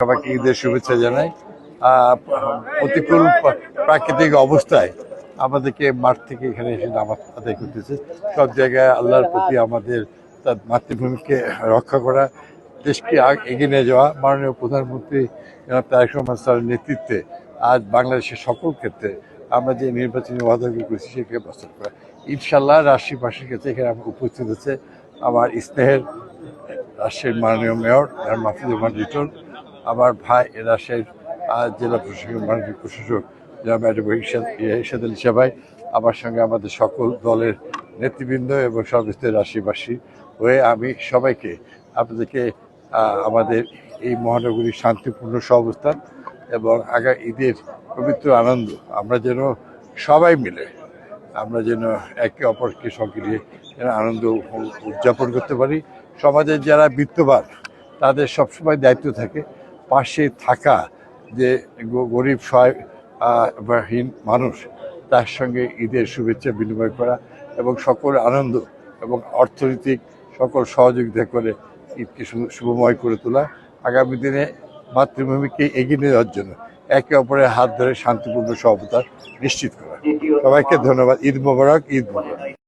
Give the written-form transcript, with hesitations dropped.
সবাইকে ঈদের শুভেচ্ছা জানাই। প্রতিকূল প্রাকৃতিক অবস্থায় আমাদেরকে মাঠ থেকে এখানে এসে নামাজ আদায় করতেছে। সব জায়গায় আল্লাহর প্রতি আমাদের তার মাতৃভূমিকে রক্ষা করা, দেশকে এগিয়ে নিয়ে যাওয়া। মাননীয় প্রধানমন্ত্রী তারেক রহমান স্যারের নেতৃত্বে আজ বাংলাদেশের সকল ক্ষেত্রে আমরা যে নির্বাচনী ওয়াদাগুলো করেছি সেগুলো বাস্তব করা। ইনশাল্লাহ রাজশাহীবাসীর কাছে এখানে উপস্থিত হচ্ছে আমার স্নেহের রাজশাহীর মাননীয় মেয়র মাহফুজুর রহমান লিটন, আমার ভাই রাজশাহীর জেলা প্রশাসক মাননীয় প্রশাসক ইরশাদ আলী সাহেব, আমার সঙ্গে আমাদের সকল দলের নেতৃবৃন্দ এবং সর্বস্তরের রাজশাহীবাসী হয়ে আমি সবাইকে আপনাদেরকে আমাদের এই মহানগরীর শান্তিপূর্ণ সহাবস্থান এবং ঈদের পবিত্র আনন্দ আমরা যেন সবাই মিলে আমরা যেন একে অপরকে সঙ্গে নিয়ে আনন্দ উদযাপন করতে পারি। সমাজের যারা বিত্তবান তাদের সবসময় দায়িত্ব থাকে পাশে থাকা, যে গরিব সহায়হীন মানুষ তার সঙ্গে ঈদের শুভেচ্ছা বিনিময় করা এবং সকল আনন্দ এবং অর্থনৈতিক সকল সহযোগিতা করে ঈদকে শুভময় করে তোলা। আগামী দিনে মাতৃভূমিকে এগিয়ে নিয়ে যাওয়ার জন্য একে অপরের হাত ধরে শান্তিপূর্ণ সহবস্থান নিশ্চিত করা। সবাইকে ধন্যবাদ। ঈদ মোবারক। ঈদ মোবারক।